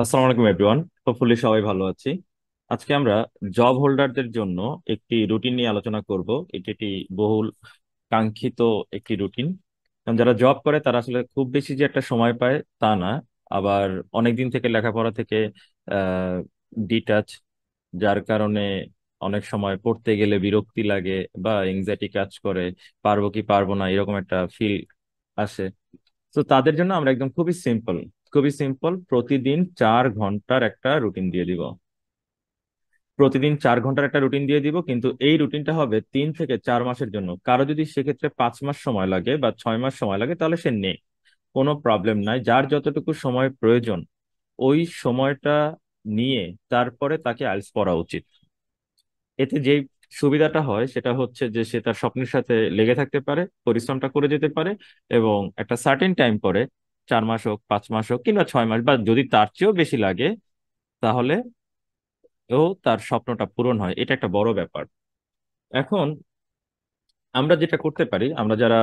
আসসালামু আলাইকুম everyone. Hopefully সবাই ভালো আছি। আজকে আমরা জব হোল্ডারদের জন্য একটি রুটিন নিয়ে আলোচনা করব। এটি একটি বহুল কাঙ্ক্ষিত একটি রুটিন। কারণ যারা জব করে তারা আসলে খুব বেশি যে একটা সময় পায় তা না। আবার অনেক দিন থেকে লেখাপড়া থেকে আহ ডিটাচ, যার কারণে অনেক সময় পড়তে গেলে বিরক্তি লাগে বা এংজাইটি কাজ করে, পারবো কি পারবো না এরকম একটা ফিল আসে। তো তাদের জন্য আমরা একদম খুবই সিম্পল প্রতিদিন 4 ঘন্টার একটা রুটিন দিয়ে দিব। প্রতিদিন 4 ঘন্টার একটা রুটিন দিয়ে দিব, কিন্তু এই রুটিনটা হবে 3 থেকে 4 মাসের জন্য। কারো যদি সেক্ষেত্রে 5 মাস সময় লাগে বা 6 মাস সময় লাগে তাহলে সে নেই, কোনো প্রবলেম নাই। যার যতটুকু সময় প্রয়োজন ওই সময়টা নিয়ে তারপরে তাকে আইএলটিএস পড়া উচিত। এতে যে সুবিধাটা হয় সেটা হচ্ছে যে সে তার স্বপ্নের সাথে লেগে থাকতে পারে, পরিশ্রমটা করে যেতে পারে, এবং একটা সার্টেন টাইম পরে, 4 মাস হোক, 5 মাস হোক, কিংবা 6 মাস, বা যদি তার চেয়েও বেশি লাগে, তাহলে ও তার স্বপ্নটা পূরণ হয়। এটা একটা বড় ব্যাপার। এখন আমরা যেটা করতে পারি, আমরা যারা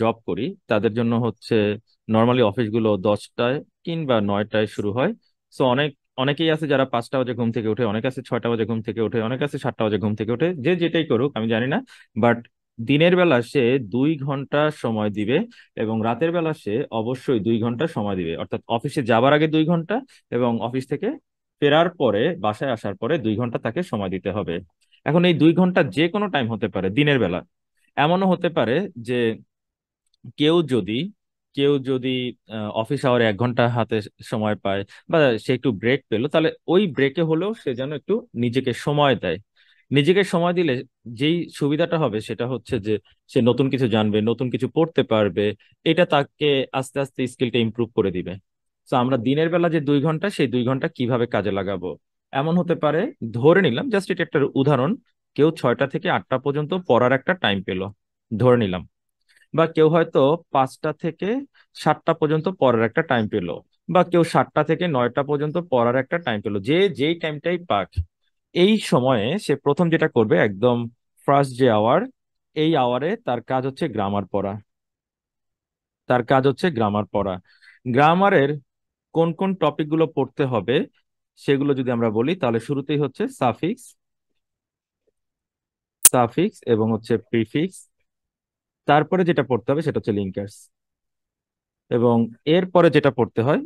জব করি তাদের জন্য হচ্ছে নর্মালি অফিসগুলো 10টায় কিংবা 9টায় শুরু হয়। সো অনেকেই আছে যারা 5টা বাজে ঘুম থেকে ওঠে, অনেক আছে 6টা বাজে ঘুম থেকে ওঠে, অনেক আছে 7টা বাজে ঘুম থেকে ওঠে। যে যেটাই করুক আমি জানি না, বাট দিনের বেলা সে 2 ঘন্টা সময় দিবে এবং রাতের বেলা সে অবশ্যই 2 ঘন্টা সময় দিবে। অর্থাৎ অফিসে যাবার আগে 2 ঘন্টা এবং অফিস থেকে ফেরার পরে, বাসায় আসার পরে 2 ঘন্টা তাকে সময় দিতে হবে। এখন এই 2 ঘন্টা যে কোনো টাইম হতে পারে দিনের বেলা। এমনও হতে পারে যে কেউ যদি কেউ যদি অফিস আওয়ারে 1 ঘন্টা হাতে সময় পায় বা সে একটু ব্রেক পেলো, তাহলে ওই ব্রেকে হলেও সে যেন একটু নিজেকে সময় দেয়। নিজেকে সময় দিলে যেই সুবিধাটা হবে সেটা হচ্ছে যে সে নতুন কিছু জানবে, নতুন কিছু পড়তে পারবে। এটা তাকে আস্তে আস্তে স্কিলটা ইমপ্রুভ করে দিবে। তো আমরা দিনের বেলা যে 2 ঘন্টা, সেই 2 ঘন্টা কিভাবে কাজে লাগাবো? এমন হতে পারে, ধরে নিলাম, জাস্ট এটা একটা উদাহরণ, কেউ 6টা থেকে 8টা পর্যন্ত পড়ার একটা টাইম পেলো, ধরে নিলাম। বা কেউ হয়তো 5টা থেকে 7টা পর্যন্ত পড়ার একটা টাইম পেলো, বা কেউ 7টা থেকে 9টা পর্যন্ত পড়ার একটা টাইম পেলো। যে যেই টাইমটাই পাক, এই সময়ে সে প্রথম যেটা করবে, একদম ফার্স্ট যে আওয়ার, এই আওয়ারে তার কাজ হচ্ছে গ্রামার পড়া। তার কাজ হচ্ছে গ্রামার পড়া। গ্রামারের কোন কোন টপিকগুলো পড়তে হবে সেগুলো যদি আমরা বলি, তাহলে শুরুতেই হচ্ছে সাফিক্স, এবং হচ্ছে প্রিফিক্স। তারপরে যেটা পড়তে হবে সেটা হচ্ছে লিঙ্কার্স, এবং এরপরে যেটা পড়তে হয়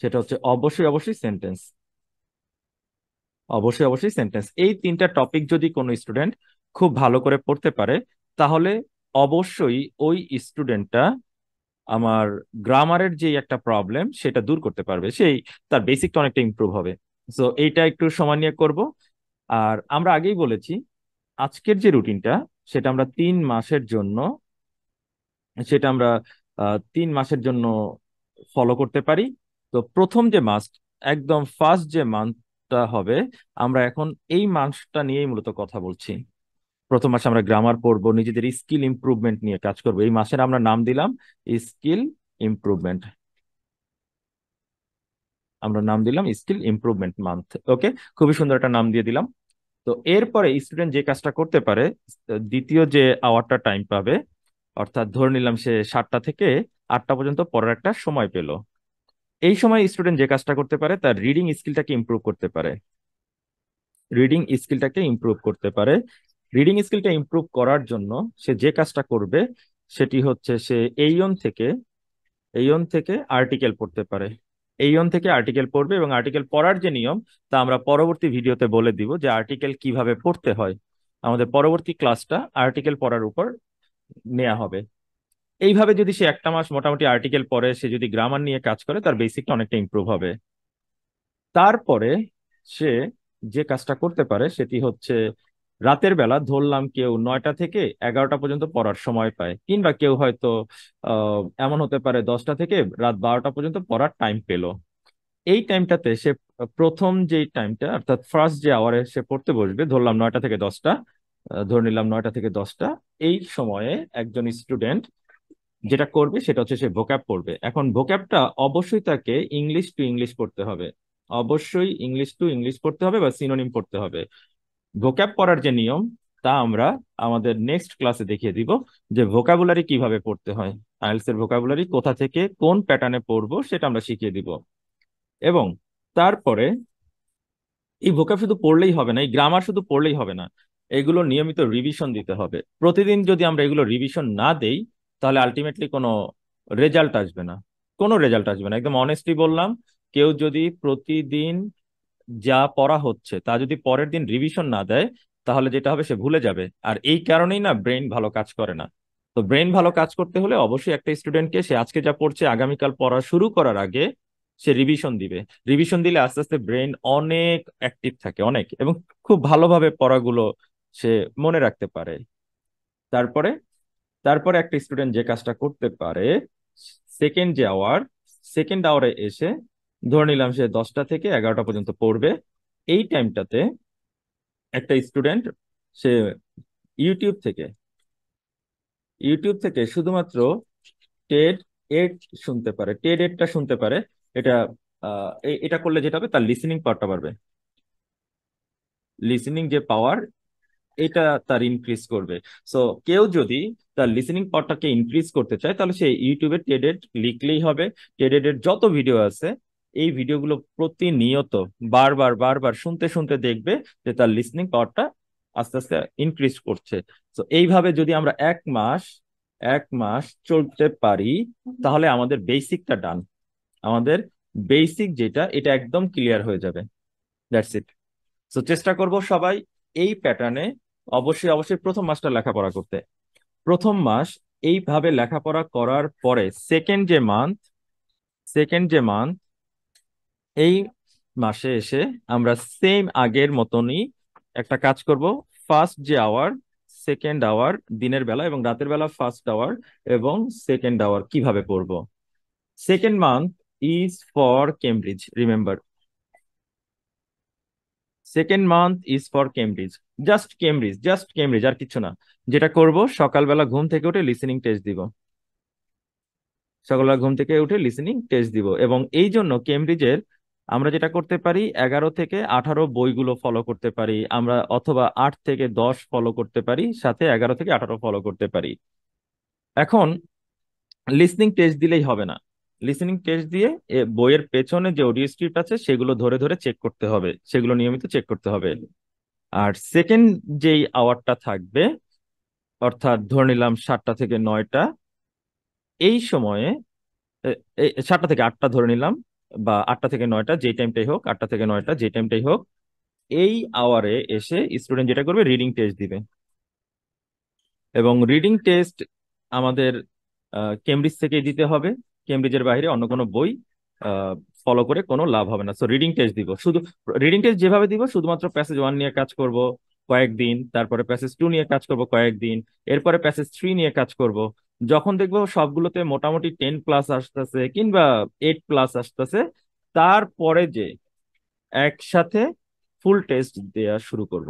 সেটা হচ্ছে অবশ্যই সেন্টেন্স। অবশ্যই সেন্টেন্স। এই 3টা টপিক যদি কোনো স্টুডেন্ট খুব ভালো করে পড়তে পারে, তাহলে অবশ্যই ওই স্টুডেন্টটা আমার গ্রামারের যে একটা প্রবলেম সেটা দূর করতে পারবে। সেই তার বেসিকটা অনেকটা ইমপ্রুভ হবে। সো এইটা একটু সময় নিয়ে করব। আর আমরা আগেই বলেছি, আজকের যে রুটিনটা সেটা আমরা 3 মাসের জন্য সেটা আমরা 3 মাসের জন্য ফলো করতে পারি। তো প্রথম যে মাস, একদম ফার্স্ট যে মান্থটা হবে, আমরা এখন এই মাসটা নিয়েই মূলত কথা বলছি। প্রথম মাসে আমরা গ্রামার পড়বো, নিজেদের স্কিল ইমপ্রুভমেন্ট নিয়ে কাজ করবো। এই মাসের আমরা নাম দিলাম স্কিল ইমপ্রুভমেন্ট। আমরা নাম দিলাম স্কিল ইমপ্রুভমেন্ট মান্থ। ওকে, খুবই সুন্দর একটা নাম দিয়ে দিলাম। তো এরপরে স্টুডেন্ট যে কাজটা করতে পারে, দ্বিতীয় যে আওয়ারটা টাইম পাবে, অর্থাৎ ধরে নিলাম সে 7টা থেকে 8টা পর্যন্ত পড়ার একটা সময় পেল। এই সময় স্টুডেন্ট যে কাজটা করতে পারে, তার রিডিং স্কিলটাকে ইমপ্রুভ করতে পারে। রিডিং স্কিলটাকে ইমপ্রুভ করতে পারে। রিডিং স্কিলটা ইমপ্রুভ করার জন্য সে যে কাজটা করবে সেটি হচ্ছে সে এইন থেকে আর্টিকেল পড়তে পারে। এইন থেকে আর্টিকেল পড়বে, এবং আর্টিকেল পড়ার যে নিয়ম তা আমরা পরবর্তী ভিডিওতে বলে দিব, যে আর্টিকেল কিভাবে পড়তে হয়। আমাদের পরবর্তী ক্লাসটা আর্টিকেল পড়ার উপর নেওয়া হবে। এইভাবে যদি সে একটা মাস মোটামুটি আর্টিকেল পড়ে, সে যদি গ্রামার নিয়ে কাজ করে, তার বেসিকটা অনেকটা ইমপ্রুভ হবে। তারপরে সে যে কাজটা করতে পারে সেটি হচ্ছে, রাতের বেলা ধরলাম কেউ 9টা থেকে 11টা পর্যন্ত পড়ার সময় পায়, কিংবা কেউ হয়তো এমন হতে পারে 10টা থেকে রাত 12টা পর্যন্ত পড়ার টাইম পেলো। এই টাইমটাতে সে প্রথম যে টাইমটা, অর্থাৎ ফার্স্ট যে আওয়ারে সে পড়তে বসবে, ধরলাম 9টা থেকে 10টা, ধরে নিলাম 9টা থেকে 10টা। এই সময়ে একজন স্টুডেন্ট যেটা করবে সেটা হচ্ছে সে ভোক্যাব পড়বে। এখন ভোক্যাবটা অবশ্যই তাকে ইংলিশ টু ইংলিশ পড়তে হবে। অবশ্যই ইংলিশ টু ইংলিশ পড়তে হবে বা সিনোনিম পড়তে হবে। ভোক্যাব পড়ার যে নিয়ম তা আমরা আমাদের নেক্সট ক্লাসে দেখিয়ে দিব, যে ভোকাবুলারি কিভাবে পড়তে হয়। আইএলটিএস এর ভোকাবুলারি কোথা থেকে কোন প্যাটার্নে পড়বো সেটা আমরা শিখিয়ে দিব। এবং তারপরে এই ভোকাব শুধু পড়লেই হবে না, এই গ্রামার শুধু পড়লেই হবে না, এগুলো নিয়মিত রিভিশন দিতে হবে। প্রতিদিন যদি আমরা এগুলো রিভিশন না দেই, তাহলে আলটিমেটলি কোনো রেজাল্ট আসবে না, কোনো রেজাল্ট আসবে না, একদম অনেস্টলি বললাম। কেউ যদি প্রতিদিন যা পড়া হচ্ছে তা যদি পরের দিন রিভিশন না দেয়, তাহলে যেটা হবে সে ভুলে যাবে। আর এই কারণেই না ব্রেন ভালো কাজ করে না। তো ব্রেন ভালো কাজ করতে হলে অবশ্যই একটা স্টুডেন্টকে সে আজকে যা পড়ছে আগামীকাল পড়া শুরু করার আগে সে রিভিশন দিবে। রিভিশন দিলে আস্তে আস্তে ব্রেন অনেক অ্যাক্টিভ থাকে, অনেক, এবং খুব ভালোভাবে পড়াগুলো সে মনে রাখতে পারে। তারপরে তারপরে একটা স্টুডেন্ট যে কাজটা করতে পারে, সেকেন্ড যে আওয়ার, সেকেন্ড আওয়ারে এসে ধরে নিলাম সে 10টা থেকে 11টা পর্যন্ত পড়বে। এই টাইমটাতে একটা স্টুডেন্ট সে ইউটিউব থেকে ইউটিউব থেকে শুধুমাত্র টেড এড শুনতে পারে, টেড এডটা শুনতে পারে। এটা এটা করলে যেটা হবে, তার লিসেনিং পাওয়ারটা বাড়বে। লিসেনিং যে পাওয়ার, এটা তার ইনক্রিজ করবে। সো কেউ যদি তার লিসেনিং পাওয়ারটাকে ইনক্রিজ করতে চায়, তাহলে সে ইউটিউবে টেডেড লিখলেই হবে। টেডেড এর যত ভিডিও আছে, এই ভিডিওগুলো প্রতিনিয়ত বারবার বারবার শুনতে শুনতে দেখবে যে তার লিসেনিং পাওয়ারটা আস্তে আস্তে ইনক্রিজ করছে। তো এইভাবে যদি আমরা 1 মাস চলতে পারি, তাহলে আমাদের বেসিকটা ডান। আমাদের বেসিক যেটা, এটা একদম ক্লিয়ার হয়ে যাবে। That's it. তো চেষ্টা করব সবাই এই প্যাটার্নে অবশ্যই অবশ্যই প্রথম মাসটা লেখাপড়া করতে। প্রথম মাস এইভাবে লেখাপড়া করার পরে সেকেন্ড যে মান্থ এই মাসে এসে আমরা সেম আগের মতনই একটা কাজ করব। ফার্স্ট যে আওয়ার, সেকেন্ড আওয়ার দিনের বেলা, এবং রাতের বেলা ফার্স্ট আওয়ার এবং সেকেন্ড আওয়ার কিভাবে পড়ব। Second month is for Cambridge, remember, second month is for Cambridge. Just Cambridge আর কিছু না। যেটা করব, সকালবেলা ঘুম থেকে উঠে লিসেনিং টেস্ট দিব। সকালবেলা ঘুম থেকে উঠে লিসেনিং টেস্ট দিব, এবং এই জন্য কেমব্রিজের আমরা যেটা করতে পারি, 11 থেকে 18 বইগুলো ফলো করতে পারি আমরা, অথবা 8 থেকে 10 ফলো করতে পারি, সাথে 11 থেকে 18 ফলো করতে পারি। এখন লিসনিং টেস্ট দিলেই হবে না। লিসেনিং টেস্ট দিয়ে বইয়ের পেছনে যে অডিও স্ক্রিপ্ট আছে সেগুলো ধরে ধরে চেক করতে হবে, সেগুলো নিয়মিত চেক করতে হবে। আর সেকেন্ড যেই আওয়ারটা থাকবে, অর্থাৎ ধরে নিলাম 7টা থেকে 9টা, এই সময়ে 7টা থেকে 8টা ধরে নিলাম, বা 8টা থেকে 9টা, যেই টাইমটাই হোক, 8টা থেকে 9টা যেই টাইমটাই হোক, এই আওয়ারে এসে স্টুডেন্ট যেটা করবে, রিডিং টেস্ট দিবে। এবং রিডিং টেস্ট আমাদের কেমব্রিজ থেকে দিতে হবে। কেমব্রিজের বাইরে অন্য কোনো বই ফলো করে কোনো লাভ হবে না। সো রিডিং টেস্ট দিব শুধু। রিডিং টেস্ট যেভাবে দিব, শুধুমাত্র প্যাসেজ 1 নিয়ে কাজ করব কয়েকদিন, তারপরে প্যাসেজ 2 নিয়ে কাজ করব কয়েকদিন, এরপরে প্যাসেজ 3 নিয়ে কাজ করব। যখন দেখবো সবগুলোতে মোটামুটি 10+ আসতেছে কিংবা 8+ আসতেছে, তারপরে যে একসাথে ফুল টেস্ট দেওয়া শুরু করব,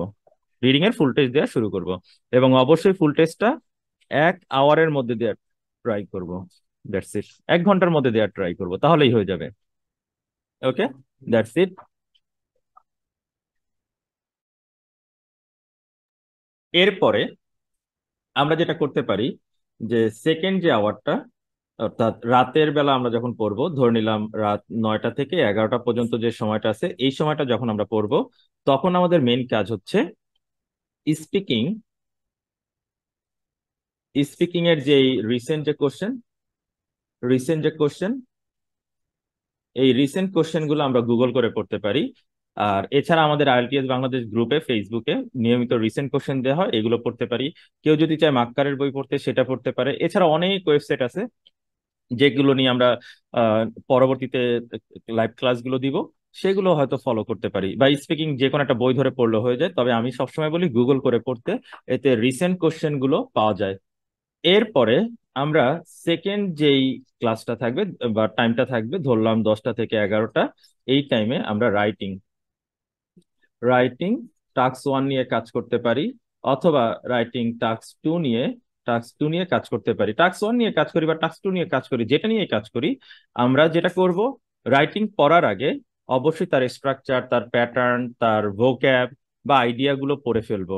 রিডিং এর ফুল টেস্ট দেওয়া শুরু করব। এবং অবশ্যই ফুল টেস্টটা 1 আওয়ারের মধ্যে দেওয়ার ট্রাই করব। That's it. 1 ঘন্টার মধ্যে দেওয়ার ট্রাই করব, তাহলেই হয়ে যাবে। ওকে, দ্যাটস ইট। এরপরে আমরা যেটা করতে পারি, যে সেকেন্ড যে আওয়ারটা, অর্থাৎ রাতের বেলা আমরা যখন পড়বো, ধরে নিলাম রাত 9টা থেকে 11টা পর্যন্ত যে সময়টা আছে, এই সময়টা যখন আমরা পড়বো, তখন আমাদের মেইন কাজ হচ্ছে স্পিকিং। স্পিকিং এর যে রিসেন্ট যে কোশ্চেন, এই রিসেন্ট কোশ্চেন গুলো আমরা গুগল করে পড়তে পারি। আর এছাড়া আমাদের আইএলটিএস বাংলাদেশ গ্রুপে, ফেসবুকে নিয়মিত রিসেন্ট কোশ্চেন দেওয়া হয়, এগুলো পড়তে পারি। কেউ যদি চায় মাক্কারের বই পড়তে, সেটা পড়তে পারে। এছাড়া অনেক ওয়েবসাইট আছে যেগুলো নিয়ে আমরা আহ, পরবর্তীতে লাইভ ক্লাসগুলো দিব, সেগুলো হয়তো ফলো করতে পারি। বা স্পিকিং যে কোনো একটা বই ধরে পড়লে হয়ে যায়, তবে আমি সবসময় বলি গুগল করে পড়তে, এতে রিসেন্ট কোশ্চেন গুলো পাওয়া যায়। এরপরে আমরা সেকেন্ড যেই ক্লাসটা থাকবে বা টাইমটা থাকবে, ধরলাম 10টা থেকে 11টা, এই টাইমে আমরা রাইটিং রাইটিং টাস্ক 1 নিয়ে কাজ করতে পারি, অথবা রাইটিং টাস্ক 2 নিয়ে কাজ করতে পারি। টাস্ক 1 নিয়ে কাজ করি বা টাস্ক 2 নিয়ে কাজ করি, যেটা নিয়ে কাজ করি, আমরা যেটা করব, রাইটিং পড়ার আগে অবশ্যই তার স্ট্রাকচার, তার প্যাটার্ন, তার ভোক্যাব বা আইডিয়া গুলো পড়ে ফেলবো।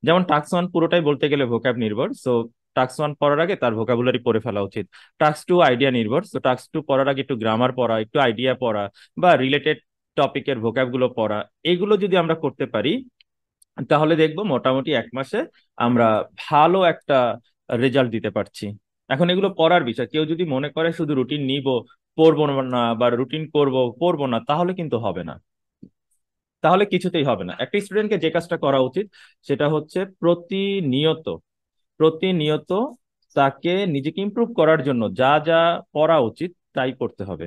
যেমন টাস্ক 1 পুরোটাই বলতে গেলে ভোক্যাব নির্ভর, সো টাস্ক 1 পড়ার আগে তার ভোকাবুলারি পড়ে ফেলা উচিত। টাস্ক 2 আইডিয়া নির্ভর, সো টাস্ক 2 পড়ার আগে একটু গ্রামার পড়া, একটু আইডিয়া পড়া, বা রিলেটেড টপিকের ভোক্যাব গুলো পড়া, এগুলো যদি আমরা করতে পারি তাহলে দেখবো মোটামুটি 1 মাসে আমরা ভালো একটা রেজাল্ট দিতে পারছি। এখন এগুলো পড়ার বিষয়, কেউ যদি মনে করে শুধু রুটিন নিব, পড়বো না, বা রুটিন করব পড়বো না, তাহলে কিন্তু হবে না। তাহলে কিছুতেই হবে না। একটা স্টুডেন্টকে যে কাজটা করা উচিত সেটা হচ্ছে প্রতিনিয়ত প্রতিনিয়ত তাকে নিজেকে ইমপ্রুভ করার জন্য যা যা পড়া উচিত তাই করতে হবে।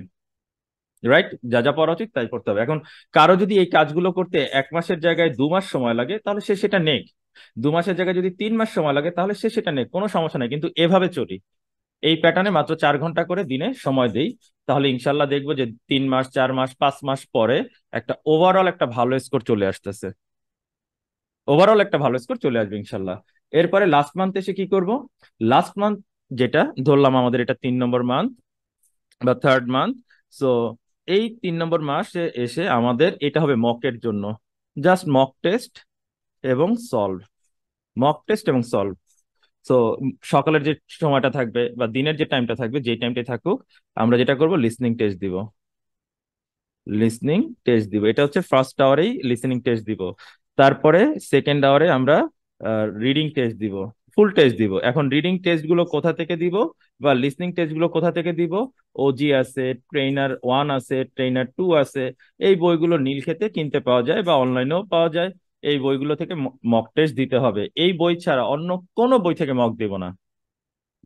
রাইট, যা যা পড়া উচিত তাই করতে হবে। এখন কারো যদি এই কাজগুলো করতে 1 মাসের জায়গায় 2 মাস সময় লাগে তাহলে সে সেটা নেক, 2 মাসের জায়গায় যদি 3 মাস সময় লাগে তাহলে সে সেটা নেক, কোনো সমস্যা নেই। কিন্তু এভাবে চলি, এই প্যাটার্নে মাত্র 4 ঘন্টা করে দিনে সময় দেই, তাহলে ইনশাল্লাহ দেখবো যে 3 মাস, 4 মাস, 5 মাস পরে একটা ওভারঅল একটা ভালো স্কোর চলে আসতেছে। ওভারঅল একটা ভালো স্কোর চলে আসবে ইনশাল্লাহ। এরপরে লাস্ট মান্থ এসে কি করব? লাস্ট মান্থ, যেটা ধরলাম আমাদের এটা 3 নম্বর মান্থ বা থার্ড মান্থ। সো এই 3 নম্বর মাসে এসে আমাদের এটা হবে মকের জন্য, জাস্ট মক টেস্ট এবং সলভ, মক টেস্ট এবং সলভ। সো সকালের যে সময়টা থাকবে বা দিনের যে টাইমটা থাকবে, যেই টাইমটাই থাকুক, আমরা যেটা করব লিসনিং টেস্ট দিব। লিসনিং টেস্ট দিব, এটা হচ্ছে ফার্স্ট আওয়ারেই লিসনিং টেস্ট দিব। তারপরে সেকেন্ড আওয়ারে আমরা রিডিং টেস্ট দিব, ফুল টেস্ট দিব। এখন রিডিং টেস্ট গুলো কোথা থেকে দিব বা লিসনিং টেস্ট গুলো কোথা থেকে দিব? ওজি আছে, ট্রেইনার 1 আছে, ট্রেইনার 2 আছে। এই বইগুলো নীলক্ষেতে কিনতে পাওয়া যায় বা অনলাইনেও পাওয়া যায়। এই বইগুলো থেকে মক টেস্ট দিতে হবে। এই বই ছাড়া অন্য কোনো বই থেকে মক দিব না,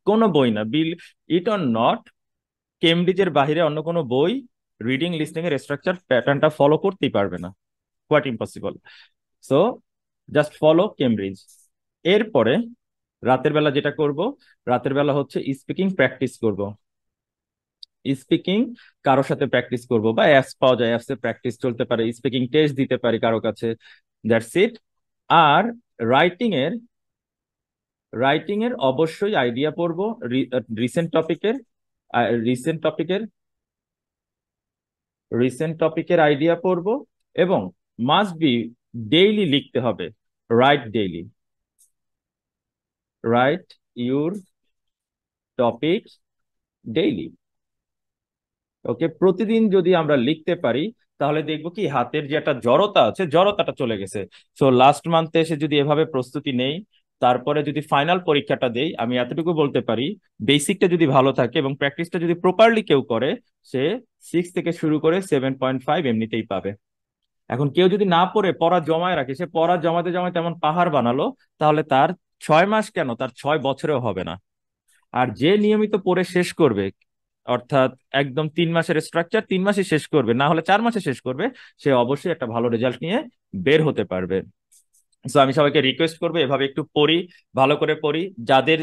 কোনো বই না, বিল ইট অর নট। কেমব্রিজের বাইরে অন্য কোনো বই রিডিং লিসনিং এর স্ট্রাকচার প্যাটার্নটা ফলো করতেই পারবে না, কোয়াট impossible. So just follow Cambridge. এরপরে রাতের বেলা যেটা করব, রাতের বেলা হচ্ছে স্পিকিং প্র্যাকটিস করব। স্পিকিং কারোর সাথে প্র্যাকটিস করব, বা অ্যাপস পাওয়া যায়, অ্যাপসে প্র্যাকটিস চলতে পারে, স্পিকিং টেস্ট দিতে পারি কারো কাছে, দ্যাটস ইট। আর রাইটিং এর রাইটিং এর অবশ্যই আইডিয়া পড়বো রিসেন্ট টপিকের, রিসেন্ট টপিকের রিসেন্ট টপিকের আইডিয়া পড়বো। এবং মাস্ট বি ডেইলি লিখতে হবে, write daily, write your topic daily. Okay, প্রতিদিন যদি আমরা লিখতে পারি তাহলে দেখবো কি হাতের যে একটা জড়তা আছে, জড়তাটা চলে গেছে। সো লাস্ট মান্থে এসে যদি এভাবে প্রস্তুতি নেই, তারপরে যদি ফাইনাল পরীক্ষাটা দেই, আমি এতটুকু বলতে পারি, বেসিকটা যদি ভালো থাকে এবং প্র্যাকটিসটা যদি প্রপারলি কেউ করে, সে 6 থেকে শুরু করে 7.5 এমনিতেই পাবে। এখন কেউ যদি না পড়ে পড়া জমায় রাখে, সে পড়া জমাতে জমাতে তেমন পাহাড় বানালো, তাহলে তার 6 মাস কেন, তার 6 বছরেও হবে না। আর যে নিয়মিত পড়ে শেষ করবে, অর্থাৎ একদম 3 মাসের স্ট্রাকচার 3 মাসে শেষ করবে, না হলে 4 মাসে শেষ করবে, সে অবশ্যই একটা ভালো রেজাল্ট নিয়ে বের হতে পারবে। তো আমি সবাইকে রিকোয়েস্ট করবো এভাবে একটু পড়ি, ভালো করে পড়ি। যাদের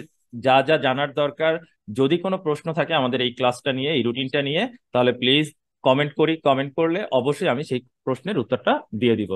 যা যা জানার দরকার, যদি কোনো প্রশ্ন থাকে আমাদের এই ক্লাসটা নিয়ে, এই রুটিনটা নিয়ে, তাহলে প্লিজ কমেন্ট করলে অবশ্যই আমি সেই প্রশ্নের উত্তরটা দিয়ে দিব।